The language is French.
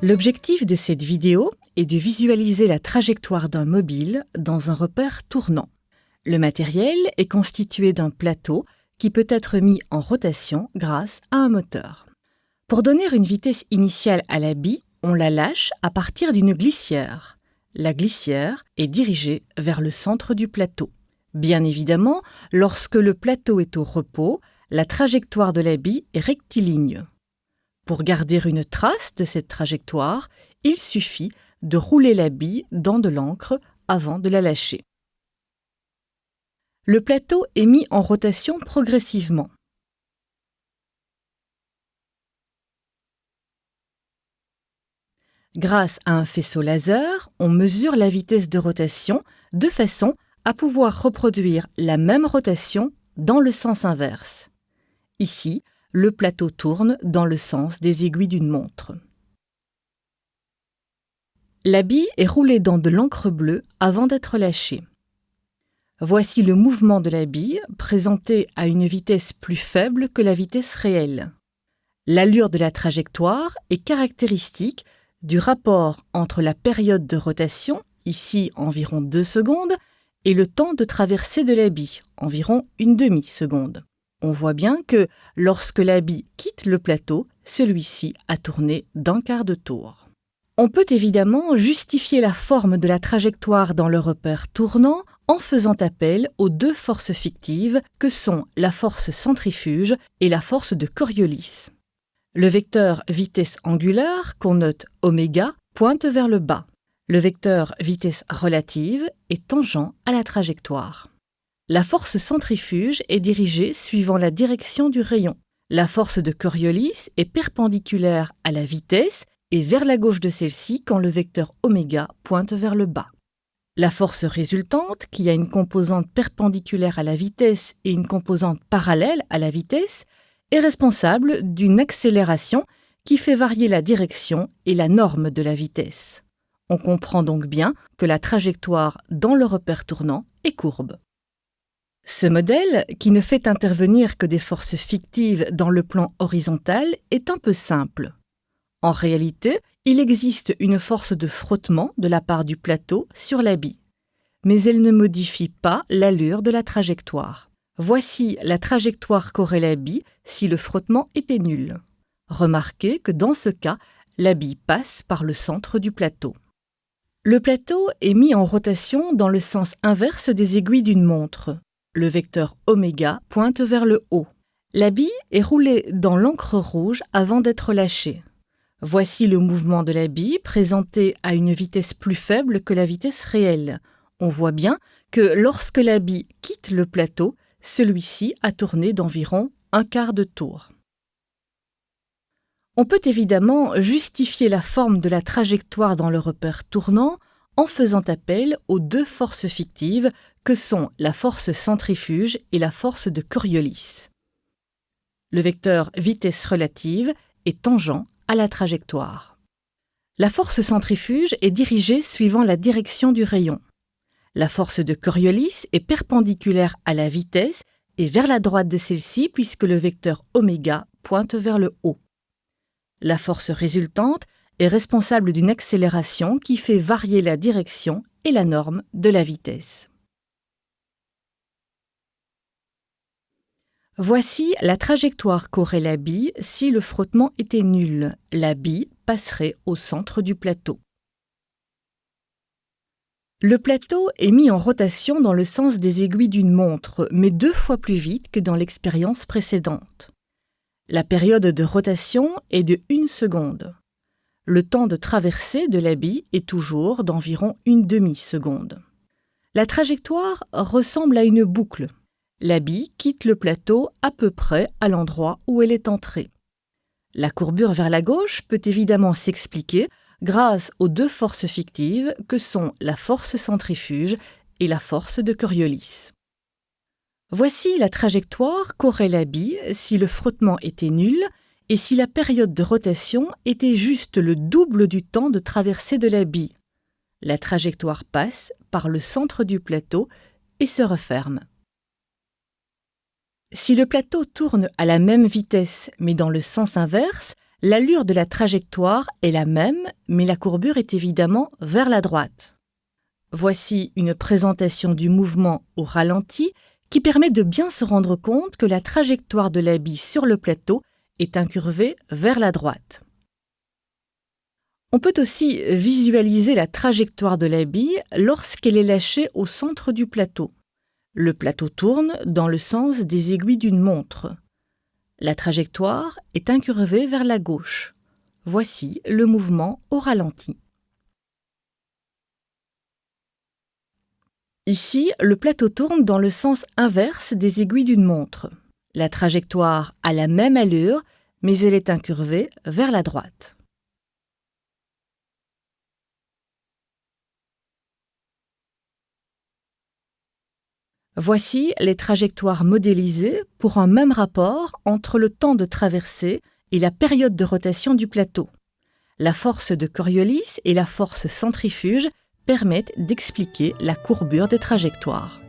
L'objectif de cette vidéo est de visualiser la trajectoire d'un mobile dans un repère tournant. Le matériel est constitué d'un plateau qui peut être mis en rotation grâce à un moteur. Pour donner une vitesse initiale à la bille, on la lâche à partir d'une glissière. La glissière est dirigée vers le centre du plateau. Bien évidemment, lorsque le plateau est au repos, la trajectoire de la bille est rectiligne. Pour garder une trace de cette trajectoire, il suffit de rouler la bille dans de l'encre avant de la lâcher. Le plateau est mis en rotation progressivement. Grâce à un faisceau laser, on mesure la vitesse de rotation de façon à pouvoir reproduire la même rotation dans le sens inverse. Ici, le plateau tourne dans le sens des aiguilles d'une montre. La bille est roulée dans de l'encre bleue avant d'être lâchée. Voici le mouvement de la bille présenté à une vitesse plus faible que la vitesse réelle. L'allure de la trajectoire est caractéristique du rapport entre la période de rotation, ici environ 2 secondes, et le temps de traversée de la bille, environ une demi-seconde. On voit bien que lorsque la bille quitte le plateau, celui-ci a tourné d'un quart de tour. On peut évidemment justifier la forme de la trajectoire dans le repère tournant en faisant appel aux deux forces fictives que sont la force centrifuge et la force de Coriolis. Le vecteur vitesse angulaire, qu'on note oméga, pointe vers le bas. Le vecteur vitesse relative est tangent à la trajectoire. La force centrifuge est dirigée suivant la direction du rayon. La force de Coriolis est perpendiculaire à la vitesse et vers la gauche de celle-ci quand le vecteur oméga pointe vers le bas. La force résultante, qui a une composante perpendiculaire à la vitesse et une composante parallèle à la vitesse, est responsable d'une accélération qui fait varier la direction et la norme de la vitesse. On comprend donc bien que la trajectoire dans le repère tournant est courbe. Ce modèle, qui ne fait intervenir que des forces fictives dans le plan horizontal, est un peu simple. En réalité, il existe une force de frottement de la part du plateau sur la bille, mais elle ne modifie pas l'allure de la trajectoire. Voici la trajectoire qu'aurait la bille si le frottement était nul. Remarquez que dans ce cas, la bille passe par le centre du plateau. Le plateau est mis en rotation dans le sens inverse des aiguilles d'une montre. Le vecteur oméga pointe vers le haut. La bille est roulée dans l'encre rouge avant d'être lâchée. Voici le mouvement de la bille présenté à une vitesse plus faible que la vitesse réelle. On voit bien que lorsque la bille quitte le plateau, celui-ci a tourné d'environ un quart de tour. On peut évidemment justifier la forme de la trajectoire dans le repère tournant en faisant appel aux deux forces fictives que sont la force centrifuge et la force de Coriolis. Le vecteur vitesse relative est tangent à la trajectoire. La force centrifuge est dirigée suivant la direction du rayon. La force de Coriolis est perpendiculaire à la vitesse et vers la droite de celle-ci puisque le vecteur oméga pointe vers le haut. La force résultante est responsable d'une accélération qui fait varier la direction et la norme de la vitesse. Voici la trajectoire qu'aurait la bille si le frottement était nul. La bille passerait au centre du plateau. Le plateau est mis en rotation dans le sens des aiguilles d'une montre, mais 2 fois plus vite que dans l'expérience précédente. La période de rotation est de 1 seconde. Le temps de traversée de la bille est toujours d'environ une demi-seconde. La trajectoire ressemble à une boucle. La bille quitte le plateau à peu près à l'endroit où elle est entrée. La courbure vers la gauche peut évidemment s'expliquer grâce aux deux forces fictives que sont la force centrifuge et la force de Coriolis. Voici la trajectoire qu'aurait la bille si le frottement était nul et si la période de rotation était juste le double du temps de traversée de la bille. La trajectoire passe par le centre du plateau et se referme. Si le plateau tourne à la même vitesse mais dans le sens inverse, L'allure de la trajectoire est la même, mais la courbure est évidemment vers la droite. Voici une présentation du mouvement au ralenti qui permet de bien se rendre compte que la trajectoire de la bille sur le plateau est incurvée vers la droite. On peut aussi visualiser la trajectoire de la bille lorsqu'elle est lâchée au centre du plateau. Le plateau tourne dans le sens des aiguilles d'une montre. La trajectoire est incurvée vers la gauche. Voici le mouvement au ralenti. Ici, le plateau tourne dans le sens inverse des aiguilles d'une montre. La trajectoire a la même allure, mais elle est incurvée vers la droite. Voici les trajectoires modélisées pour un même rapport entre le temps de traversée et la période de rotation du plateau. La force de Coriolis et la force centrifuge permettent d'expliquer la courbure des trajectoires.